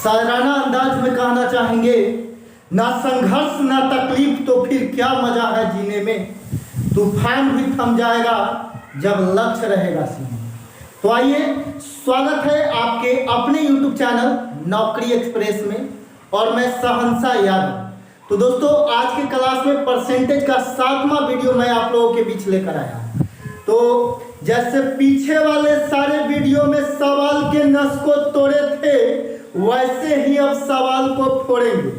शायराना अंदाज में कहना चाहेंगे, ना संघर्ष ना तकलीफ तो फिर क्या मजा है जीने में, तूफान भी थम जाएगा जब लक्ष्य रहेगा सीने। तो आइए, स्वागत है आपके अपने YouTube चैनल नौकरी एक्सप्रेस में, और मैं सहनसा यादव। तो दोस्तों, आज के क्लास में परसेंटेज का 7वां वीडियो मैं आप लोगों के बीच लेकर आया। तो जैसे पीछे वाले सारे वीडियो में सवाल के नस को तोड़े थे, वैसे ही अब सवाल को फोड़ेंगे।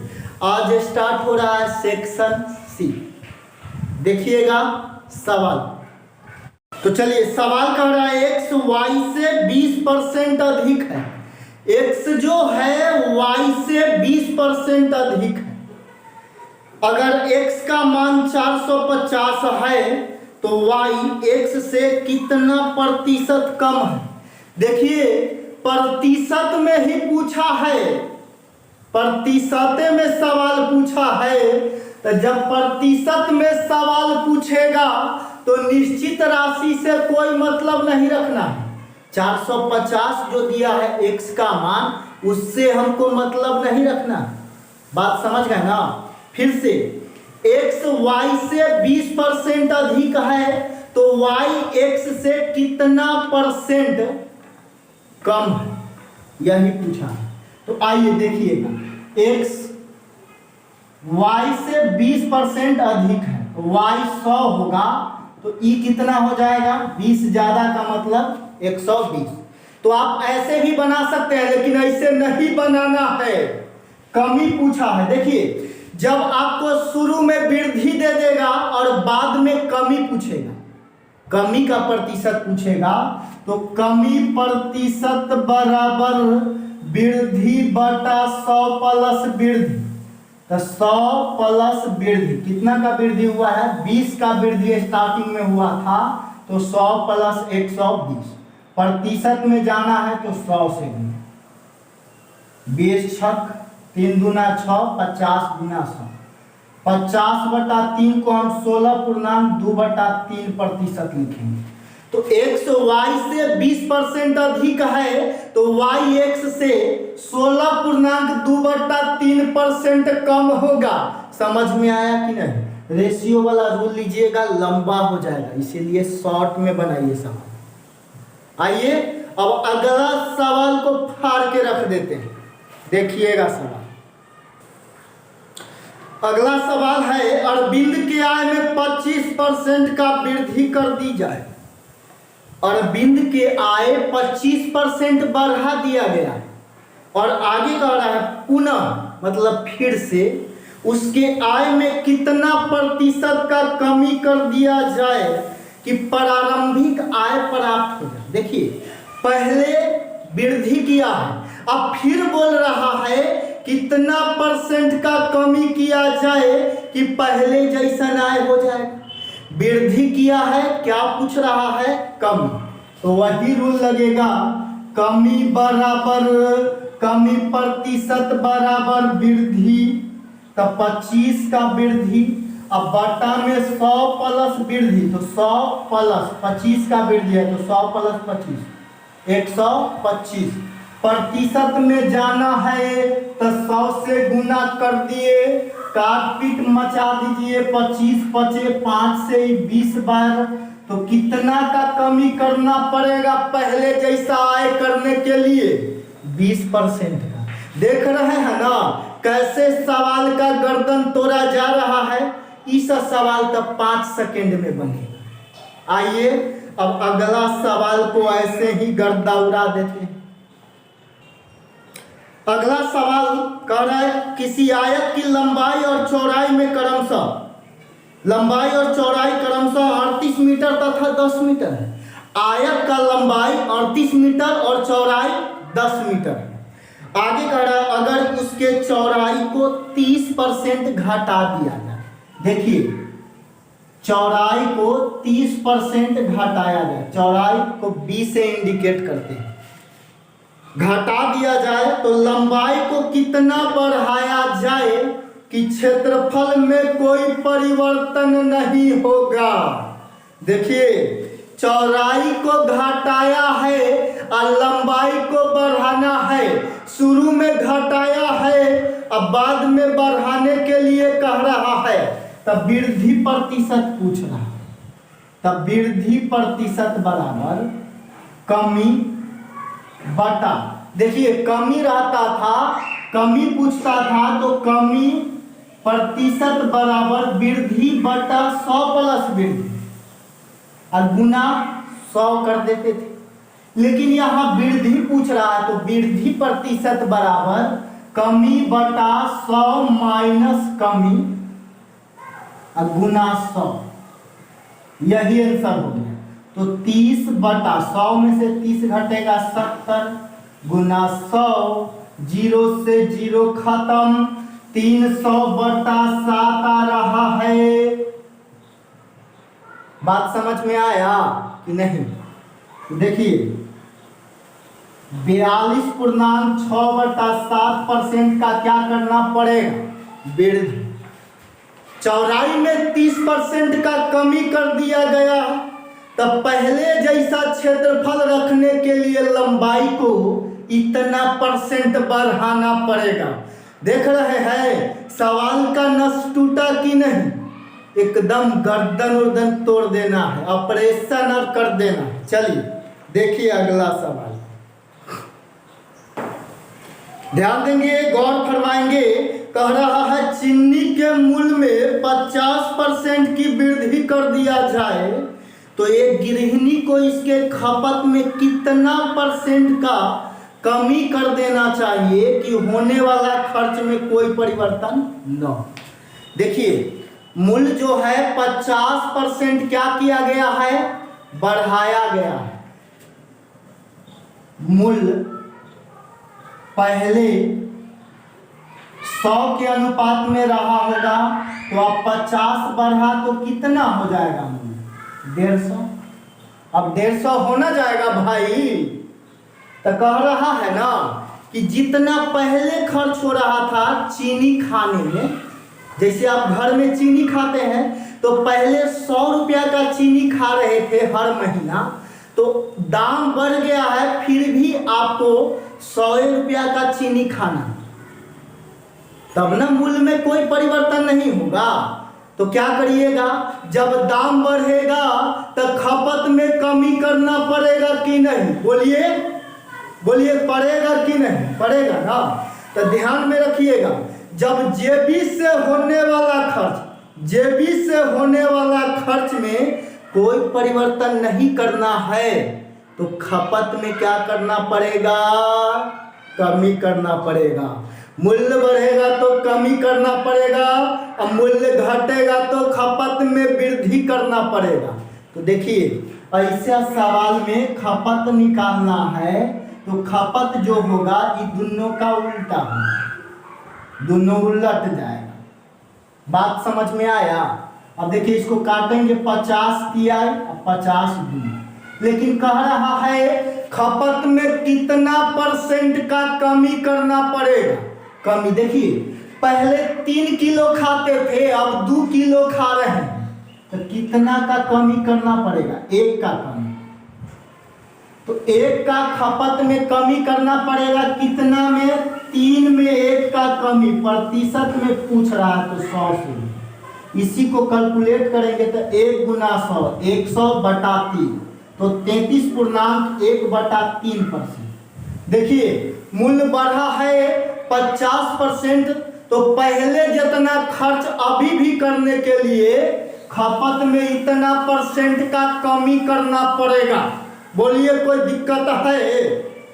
आज स्टार्ट हो रहा है सेक्शन सी। देखिएगा सवाल। तो चलिए, सवाल कह रहा है x y से 20% अधिक है। x जो है y से 20% अधिक है। अगर x का मान 450 है तो y x से कितना प्रतिशत कम है। देखिए, प्रतिशत में ही पूछा है, प्रतिशत में सवाल पूछा है। तो जब प्रतिशत में सवाल पूछेगा तो निश्चित राशि से कोई मतलब नहीं रखना है। 450 जो दिया है x का मान, उससे हमको मतलब नहीं रखना। बात समझ गए ना? फिर से, x y से 20% अधिक है तो y x से कितना परसेंट कम है, यही पूछा है। तो आइए देखिएगा, x y से 20% अधिक है तो y 100 होगा, तो e कितना हो जाएगा? 20 ज्यादा का मतलब 120। तो आप ऐसे भी बना सकते हैं, लेकिन ऐसे नहीं बनाना है, कमी पूछा है। देखिए, जब आपको शुरू में वृद्धि दे देगा और बाद में कमी पूछेगा, कमी का प्रतिशत पूछेगा, तो कमी प्रतिशत बराबर वृद्धि बटा 100 प्लस वृद्धि। तो 100 प्लस वृद्धि, कितना का वृद्धि हुआ है? 20 का वृद्धि स्टार्टिंग में हुआ था, तो 100 प्लस 120। प्रतिशत में जाना है तो 100 से गुना। 20 छक 3 दूना 6, 50 गुना 100। 50/3 को हम 16.2/3% लिखेंगे। तो x y से 20% अधिक है तो y x से 16.2/3% कम होगा। समझ में आया कि नहीं? रेशियो वाला रूल लीजिएगा, लंबा हो जाएगा, इसीलिए शॉर्ट में बनाइए सवाल। आइए, अब अगला सवाल को फाड़ के रख देते हैं। देखिएगा सवाल। अगला सवाल है, अरविंद के आय में 25% का वृद्धि कर दी जाए। अरविंद के आय 25% बढ़ा दिया गया है, और आगे कह रहा है पुनः, मतलब फिर से, उसके आय में कितना प्रतिशत का कमी कर दिया जाए कि प्रारंभिक आय प्राप्त हो जाए। देखिए, पहले वृद्धि किया है, अब फिर बोल रहा है कितना परसेंट का कमी किया जाए कि पहले जैसा आय हो जाए। वृद्धि किया है, क्या पूछ रहा है? कमी। तो वही रूल लगेगा, कमी बराबर कमी प्रतिशत बराबर वृद्धि। तो 25 का वृद्धि, अब बटा में 100 प्लस वृद्धि, तो 100 प्लस 25 का वृद्धि है तो 100 प्लस 25, 125। प्रतिशत में जाना है तो 100 से गुना कर दिए, काट पीट मचा दीजिए। 25 पचे 5 से 20 बार, तो कितना का कमी करना पड़ेगा पहले जैसा आय करने के लिए? 20% का। देख रहे हैं ना कैसे सवाल का गर्दन तोड़ा जा रहा है? इस सवाल तो 5 सेकंड में बनेगा। आइए, अब अगला सवाल को ऐसे ही गर्दा उड़ा देते हैं। अगला सवाल कह रहा है, किसी आयत की लंबाई और चौड़ाई में क्रमशः, लंबाई और चौड़ाई क्रमशः 38 मीटर तथा 10 मीटर है। आयत का लंबाई 38 मीटर और चौड़ाई 10 मीटर है। आगे कह रहा है, अगर उसके चौड़ाई को 30% घटा दिया जाए। देखिए, चौड़ाई को 30% घटाया जाए, चौड़ाई को 20 से इंडिकेट करते हैं, घटा दिया जाए तो लंबाई को कितना बढ़ाया जाए कि क्षेत्रफल में कोई परिवर्तन नहीं होगा। देखिए, चौड़ाई को घटाया है और लंबाई को बढ़ाना है। शुरू में घटाया है अब बाद में बढ़ाने के लिए कह रहा है, तब वृद्धि प्रतिशत पूछ रहा है। तब वृद्धि प्रतिशत बराबर कमी बटा, देखिए कमी रहता था, कमी पूछता था तो कमी प्रतिशत बराबर वृद्धि बटा 100 प्लस वृद्धि और गुना 100 कर देते थे। लेकिन यहाँ वृद्धि पूछ रहा है तो वृद्धि प्रतिशत बराबर कमी बटा 100 माइनस कमी और गुना 100, यही आंसर हो गया। तो 30 बटा 100 में से 30 घटेगा 70 गुना 100, 0 से 0 खत्म, 300 बटा 7 आ रहा है। बात समझ में आया कि नहीं? देखिए 42.6 बटा 7% का क्या करना पड़ेगा? वृद्धि। चौड़ाई में 30% का कमी कर दिया गया, तब पहले जैसा क्षेत्रफल रखने के लिए लंबाई को इतना परसेंट बढ़ाना पड़ेगा। देख रहे हैं सवाल का नस टूटा कि नहीं? एकदम गर्दन उर्दन तोड़ देना है, ऑपरेशन और कर देना है। चलिए देखिए अगला सवाल, ध्यान देंगे, गौर फरमाएंगे। कह रहा है चीनी के मूल्य में 50% की वृद्धि कर दिया जाए तो एक गृहिणी को इसके खपत में कितना परसेंट का कमी कर देना चाहिए कि होने वाला खर्च में कोई परिवर्तन न हो। देखिए मूल्य जो है 50% क्या किया गया है? बढ़ाया गया है। मूल्य पहले 100 के अनुपात में रहा होगा तो अब 50 बढ़ा तो कितना हो जाएगा मूल्य? 150। अब 150 होना जाएगा भाई। तो कह रहा है ना कि जितना पहले खर्च हो रहा था चीनी खाने में, जैसे आप घर में चीनी खाते हैं तो पहले 100 रुपया का चीनी खा रहे थे हर महीना, तो दाम बढ़ गया है फिर भी आपको 100 रुपया का चीनी खाना, तब ना मूल्य में कोई परिवर्तन नहीं होगा। तो क्या करिएगा, जब दाम बढ़ेगा तो खपत में कमी करना पड़ेगा कि नहीं? बोलिए बोलिए, पड़ेगा कि नहीं? पड़ेगा ना। तो ध्यान में रखिएगा, जब जेबी से होने वाला खर्च, जेबी से होने वाला खर्च में कोई परिवर्तन नहीं करना है तो खपत में क्या करना पड़ेगा? कमी करना पड़ेगा। मूल्य बढ़ेगा तो कमी करना पड़ेगा और मूल्य घटेगा तो खपत में वृद्धि करना पड़ेगा। तो देखिए ऐसे सवाल में खपत निकालना है तो खपत जो होगा ये दोनों का उल्टा होगा, दोनों उलट जाएगा। बात समझ में आया? अब देखिए इसको काटेंगे, 50 किया और 50 दूना, लेकिन कह रहा है खपत में कितना परसेंट का कमी करना पड़ेगा? कमी देखिए पहले 3 किलो खाते थे अब 2 किलो खा रहे हैं, तो कितना का कमी करना पड़ेगा? 1 का कमी। तो 1 का खपत में कमी करना पड़ेगा कितना में? 3 में 1 का कमी, प्रतिशत में पूछ रहा है तो 100 से इसी को कैलकुलेट करेंगे तो 1 गुना 100, 100 बटा 3, तो 33.1/3%। देखिए मूल्य बढ़ा है 50%, तो पहले जितना खर्च अभी भी करने के लिए खपत में इतना परसेंट का कमी करना पड़ेगा। बोलिए कोई दिक्कत है?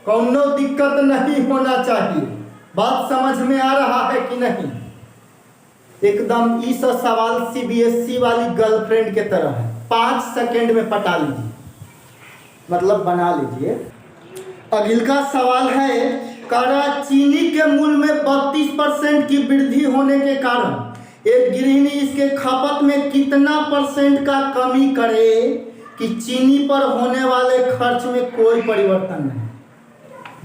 कौनो दिक्कत नहीं होना चाहिए। बात समझ में आ रहा है कि नहीं? एकदम इस सवाल सीबीएसई वाली गर्लफ्रेंड के तरह है, 5 सेकंड में पटा लीजिए, मतलब बना लीजिए। अगला सवाल है, करा चीनी के मूल्य में 32% की वृद्धि होने के कारण एक गृहिणी इसके खपत में कितना परसेंट का कमी करे कि चीनी पर होने वाले खर्च में कोई परिवर्तन नहीं?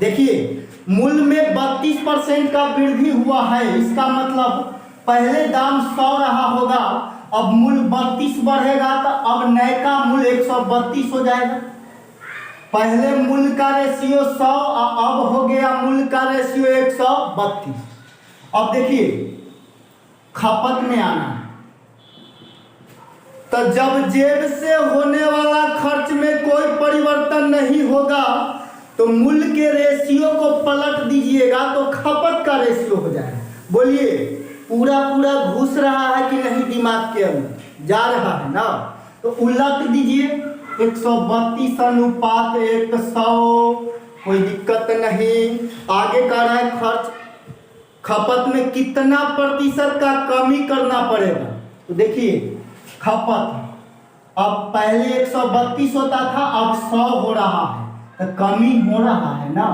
देखिए मूल्य में 32% का वृद्धि हुआ है, इसका मतलब पहले दाम 100 रहा होगा अब मूल 32 बढ़ेगा तो अब नए का मूल 132 हो जाएगा। पहले मूल का रेशियो 100 और अब हो गया मूल का रेशियो 132। अब देखिए खपत में आना है, तो जब जेब से होने वाला खर्च में कोई परिवर्तन नहीं होगा तो मूल के रेशियो को पलट दीजिएगा तो खपत का रेशियो हो जाएगा। बोलिए पूरा पूरा घुस रहा है कि नहीं दिमाग के अंदर, जा रहा है ना? तो उलट दीजिए 132 अनुपात 100, कोई दिक्कत नहीं। आगे कह रहा है खर्च खपत में कितना प्रतिशत का कमी करना पड़ेगा। तो देखिए खपत अब पहले 132 होता था, अब 100 हो रहा है, तो कमी हो रहा है ना।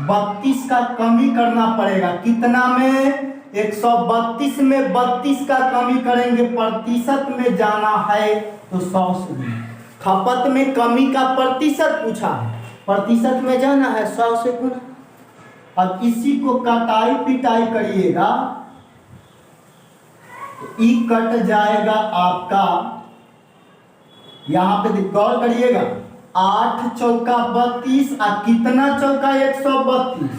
32 का कमी करना पड़ेगा, कितना में? 132 में 32 का कमी करेंगे, प्रतिशत में जाना है तो 100 से। खपत में कमी का प्रतिशत पूछा है, प्रतिशत में जाना है 100 से गुना। अब इसी को कटाई पिटाई करिएगा तो ई कट जाएगा आपका, यहां पे गौर करिएगा 8 चौका 32 और कितना चौका 132,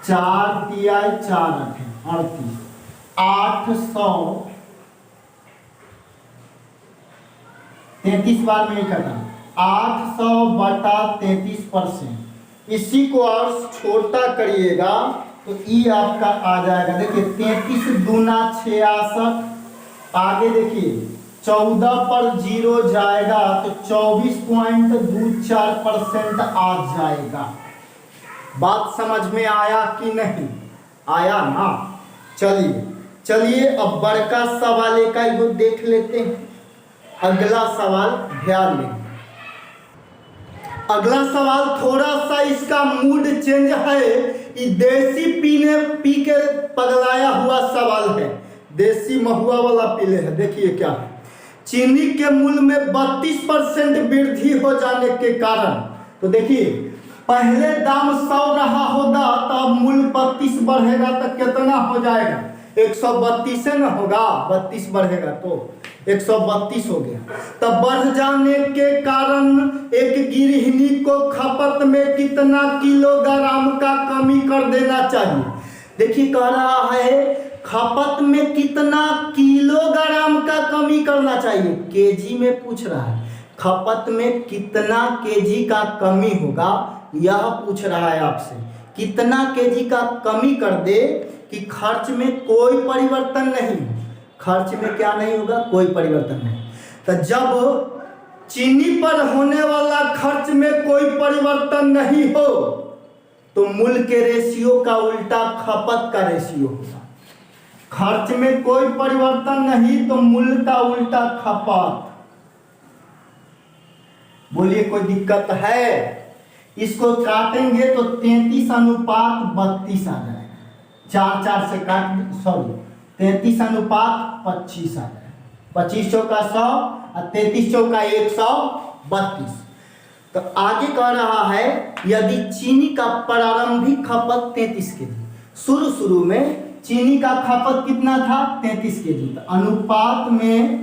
4 तिया 4 38, 800 33 बार में कटा 800 बटा 33%। इसी को और छोटा करिएगा तो ई आपका आ जाएगा। देखिए 33 दूना 66, आगे देखिए 14 पर 0 जाएगा तो 24.24% आ जाएगा। बात समझ में आया कि नहीं आया ना? चलिए अब बड़का सवाल एक देख लेते हैं। अगला सवाल ध्यान दें। अगला सवाल थोड़ा सा इसका मूड चेंज है, ये देसी पी के पगलाया हुआ सवाल है, देसी महुआ वाला पीले है। देखिए क्या है, चीनी के मूल्य में 32% वृद्धि हो जाने के कारण, तो देखिए पहले दाम 100 रहा होगा तो अब मूल्य 32 बढ़ेगा तो कितना हो जाएगा? 132 है ना, होगा 32 बढ़ेगा तो 132 हो गया। तब बढ़ जाने के कारण एक गृहिणी को खपत में कितना किलोग्राम का कमी कर देना चाहिए? देखिए कह रहा है खपत में कितना किलोग्राम का कमी करना चाहिए, केजी में पूछ रहा है। खपत में कितना केजी का कमी होगा यह पूछ रहा है आपसे। कितना केजी का कमी कर दे कि खर्च में कोई परिवर्तन नहीं, खर्च में क्या नहीं होगा? कोई परिवर्तन नहीं। तो जब चीनी पर होने वाला खर्च में कोई परिवर्तन नहीं हो तो मूल्य के रेशियो का उल्टा खपत का रेशियो होगा। खर्च में कोई परिवर्तन नहीं तो मूल्य का उल्टा खपत। बोलिए कोई दिक्कत है? इसको काटेंगे तो 33 अनुपात 32 आ जाएगा। 4 से काट 33 अनुपात 25 आ जाएगा। 25 चौका 100 और 33 चौका 132। तो आगे कह रहा है यदि चीनी का प्रारंभिक खपत 33 केजी, शुरू में चीनी का खपत कितना था? 33 केजी। तो अनुपात में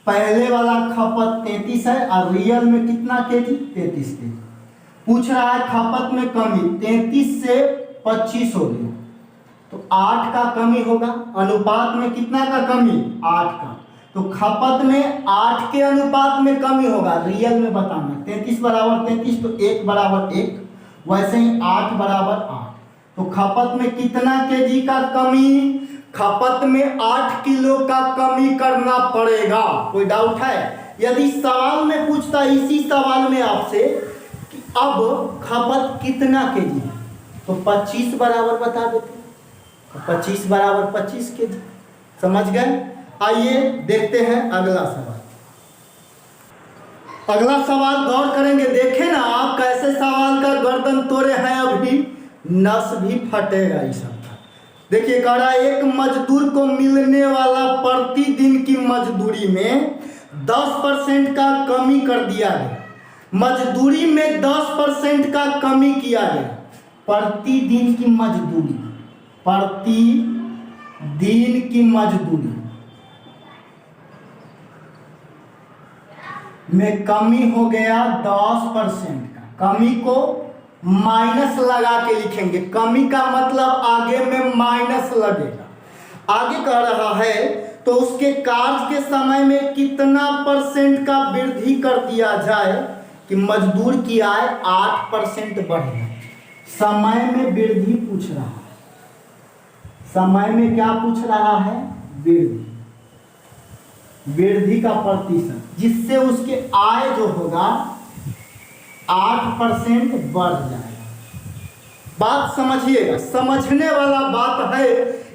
पहले वाला खपत 33 है और रियल में कितना केजी? 33 केजी। पूछ रहा है खपत में कमी, 33 से 25 हो गया तो 8 का कमी होगा। अनुपात में कितना का कमी? 8 का। तो खपत में 8 के अनुपात में कमी होगा, रियल में बताना। 33 बराबर 33 तो 1 बराबर 1, वैसे ही 8 बराबर 8। तो खपत में कितना केजी का कमी? खपत में 8 किलो का कमी करना पड़ेगा। कोई डाउट है? यदि सवाल में पूछता इसी सवाल में आपसे कि अब खपत कितना केजी है तो 25 बराबर बता देते। 25 बराबर 25 केजी। समझ गए? आइए देखते हैं अगला सवाल। अगला सवाल गौर करेंगे। देखें ना आप कैसे सवाल का गर्दन तोड़े हैं, अभी नस भी फटेगा इस सबका। देखिए कह रहा है एक मजदूर को मिलने वाला प्रतिदिन की मजदूरी में 10% का कमी कर दिया गया। मजदूरी में 10% का कमी किया गया। प्रतिदिन की मजदूरी, प्रतिदिन की मजदूरी में कमी हो गया 10% का। कमी को माइनस लगा के लिखेंगे, कमी का मतलब आगे में माइनस लगेगा। आगे कह रहा है तो उसके कार्य के समय में कितना % का वृद्धि कर दिया जाए कि मजदूर की आय 8% बढ़े। समय में वृद्धि पूछ रहा है, समय में क्या पूछ रहा है? वृद्धि, वृद्धि का प्रतिशत, जिससे उसके आय जो होगा 8% बढ़ जाएगा। बात समझिएगा, समझने वाला बात है।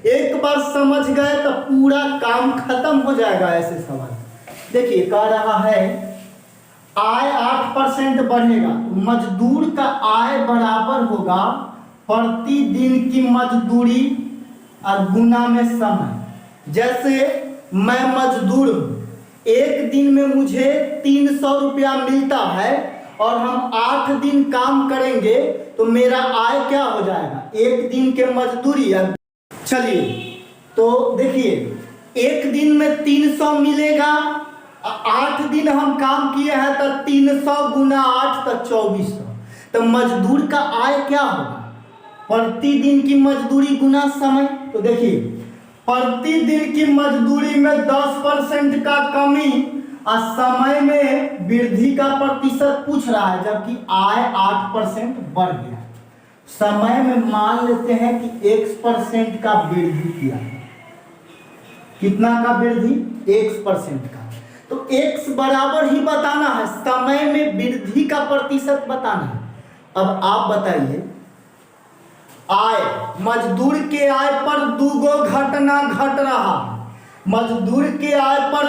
एक बार समझ गए तो पूरा काम खत्म हो जाएगा। ऐसे सवाल देखिए, कह रहा है आय 8% बढ़ेगा, मजदूर का आय बराबर होगा प्रतिदिन की मजदूरी और गुना में समय। जैसे मैं मजदूर हूँ, एक दिन में मुझे 300 रुपया मिलता है और हम 8 दिन काम करेंगे तो मेरा आय क्या हो जाएगा? एक दिन के मजदूरी। चलिए तो देखिए, एक दिन में 300 मिलेगा, 8 दिन हम काम किए हैं तो 300 गुना 8 तो 2400। तो मजदूर का आय क्या होगा? प्रतिदिन की मजदूरी गुना समय। तो देखिए, प्रतिदिन की मजदूरी में 10% का कमी और समय में वृद्धि का प्रतिशत पूछ रहा है, जबकि आय 8% बढ़ गया। समय में मान लेते हैं कि 1% का वृद्धि किया है। कितना का वृद्धि? 1% का। तो x बराबर ही बताना है, समय में वृद्धि का प्रतिशत बताना है। अब आप बताइए, आय, मजदूर के आय पर दूगो घटना घट रहा। मजदूर के आय पर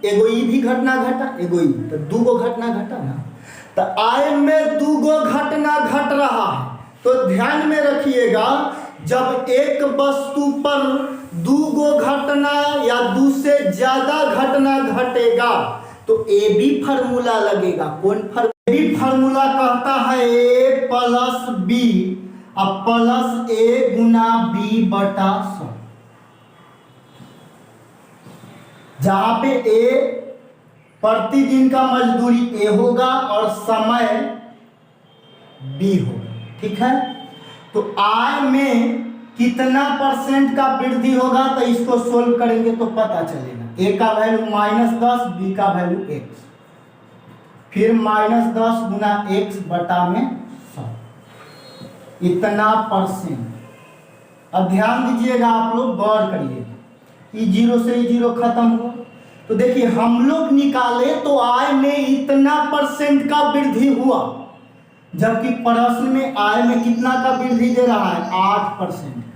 एगो ई भी घटना घटा, एगो ई, तो दूगो घटना घटा ना। तो आय में दूगो घटना घट रहा है। तो ध्यान में रखिएगा, जब एक वस्तु पर दूगो घटना या दो से ज्यादा घटना घटेगा तो ए बी फार्मूला लगेगा। कौन फार्मूला? ए बी फार्मूला कहता है ए प्लस बी अब प्लस ए गुना बी बटा 100, जहां पे ए प्रतिदिन का मजदूरी ए होगा और समय बी होगा। ठीक है, तो आय में कितना % का वृद्धि होगा तो इसको सोल्व करेंगे तो पता चलेगा। ए का वैल्यू -10, बी का वैल्यू x, फिर -10 गुना x बटा में 100, इतना %। अब ध्यान दीजिएगा, आप लोग गौर करिएगा, ये 0 से 0 खत्म हो। तो देखिए, हम लोग निकाले तो आय में इतना % का वृद्धि हुआ, जबकि प्रश्न में आय में कितना का वृद्धि दे रहा है? 8% का।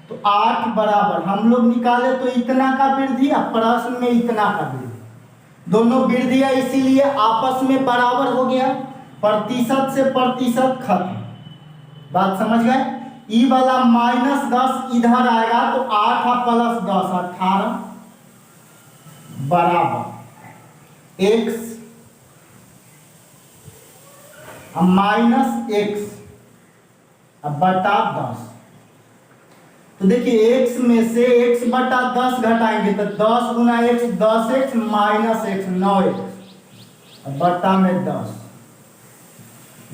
तो 8 बराबर हम लोग निकाले तो इतना का वृद्धि और प्रश्न में इतना का वृद्धि, दोनों वृद्धि है, इसीलिए आपस में बराबर हो गया। प्रतिशत से प्रतिशत खत्म। बात समझ गए? ई वाला -10 इधर आएगा तो 8 + 10 18 बराबर x -x बटा 10। तो देखिए, x में से x बटा 10 घटाएंगे तो 10 गुना x 10x -x 9x बटा में 10,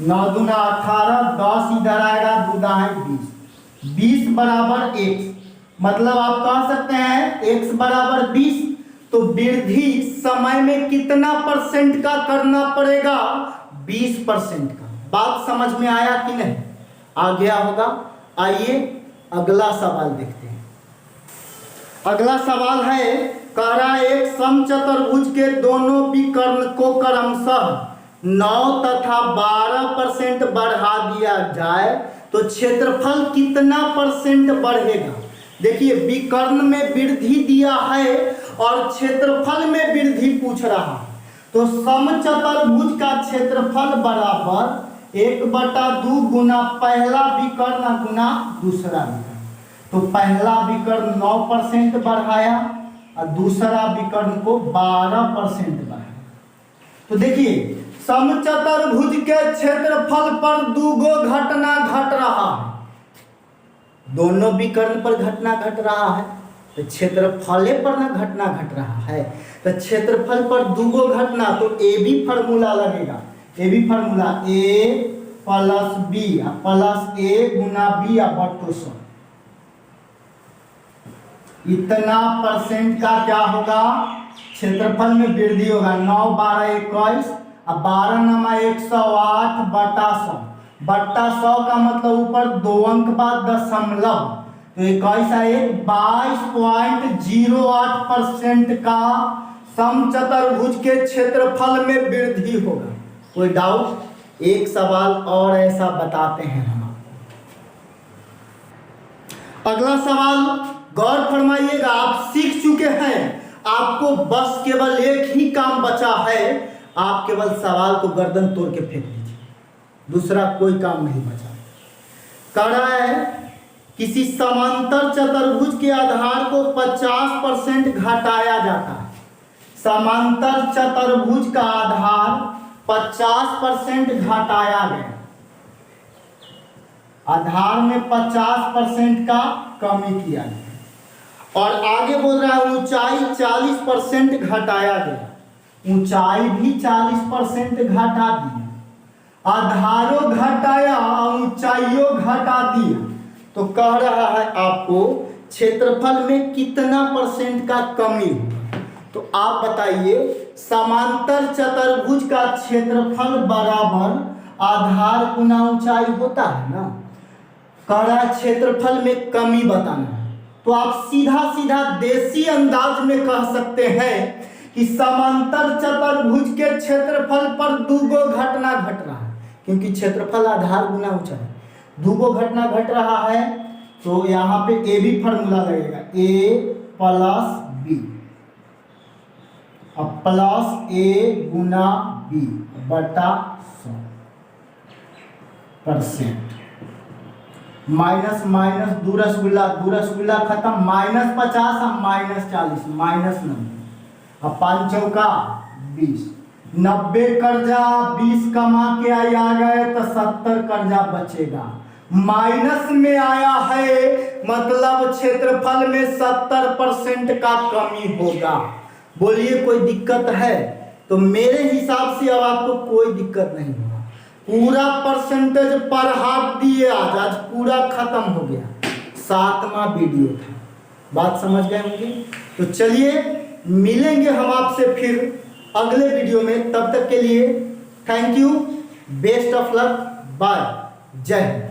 9 दूना 18, 10 इधर आएगा, 2 दाएं 20, 20 बराबर x। मतलब आप कह सकते हैं x बराबर 20। तो वृद्धि समय में कितना % का करना पड़ेगा? 20% का। बात समझ में आया कि नहीं? आ गया होगा। आइए अगला सवाल देखते हैं। अगला सवाल है, कह रहा है एक समचतुर्भुज के दोनों विकर्ण को क्रमशः 9 तथा 12% बढ़ा दिया जाए तो क्षेत्रफल कितना % बढ़ेगा? देखिए, विकर्ण में वृद्धि दिया है और क्षेत्रफल में वृद्धि पूछ रहा है। तो समचतुर्भुज का क्षेत्रफल बराबर 1/2 गुना पहला विकर्ण गुना दूसरा विकर्ण। तो पहला विकर्ण 9% बढ़ाया और दूसरा विकर्ण को 12% बढ़ाया। तो देखिए, समचतुर्भुज के क्षेत्रफल पर दूगो घटना घट रहा है, दोनों विकर्ण पर घटना घट रहा है। तो क्षेत्रफले पर ना घटना घट रहा है, तो क्षेत्रफल पर दूगो घटना, तो ए बी फार्मूला लगेगा। A B formula A plus B plus A गुना बी बट्टो 100। इतना परसेंट का क्या होगा, क्षेत्रफल में वृद्धि होगा। 9 12 21 अब 12 नमा 108 बटा 100 बट्टा 100 का मतलब ऊपर 2 अंक बाद दशमलव, तो 21 आए 22.08% का समचतुर्भुज के क्षेत्रफल में वृद्धि होगा। कोई डाउट? एक सवाल और ऐसा बताते हैं हम आपको। अगला सवाल गौर फरमाइएगा, आप सीख चुके हैं, आपको बस केवल एक ही काम बचा है, आप केवल सवाल को गर्दन तोड़ के फेंक दीजिए, दूसरा कोई काम नहीं बचा। कह रहा है किसी समांतर चतुर्भुज के आधार को 50% घटाया जाता है। समांतर चतुर्भुज का आधार 50% घटाया गया, आधार में 50% का कमी किया गया। और आगे बोल रहा है ऊंचाई 40% घटाया गया, ऊंचाई भी 40% घटा दी, आधारों घटाया ऊंचाइयों घटा दिया। तो कह रहा है आपको क्षेत्रफल में कितना परसेंट का कमी होगा। तो आप बताइए, समांतर चतुर्भुज का क्षेत्रफल बराबर आधार गुना ऊंचाई होता है ना। कह रहा है क्षेत्रफल में कमी बताना है, तो आप सीधा सीधा देसी अंदाज में कह सकते हैं कि समांतर चतुर्भुज के क्षेत्रफल पर दूगो घटना घट रहा है, क्योंकि क्षेत्रफल आधार गुना ऊंचाई, दूगो घटना घट रहा है। तो यहाँ पे ए बी फार्मूला लगेगा, ए प्लस बी प्लस ए गुना बी बटा 100%। माइनस माइनस दो रसगुल्ला खत्म, -50 -40 -90 अब 5 चौका 20, 90 कर्जा 20 कमा के आ गए तो 70 कर्जा बचेगा। माइनस में आया है मतलब क्षेत्रफल में 70% का कमी होगा। बोलिए कोई दिक्कत है? तो मेरे हिसाब से अब आपको कोई दिक्कत नहीं होगा। पूरा परसेंटेज पर हाथ दिए, आज पूरा खत्म हो गया। 7वां वीडियो था, बात समझ गए होंगे। तो चलिए मिलेंगे हम आपसे फिर अगले वीडियो में, तब तक के लिए thank you, best of luck, bye, Jai Hind.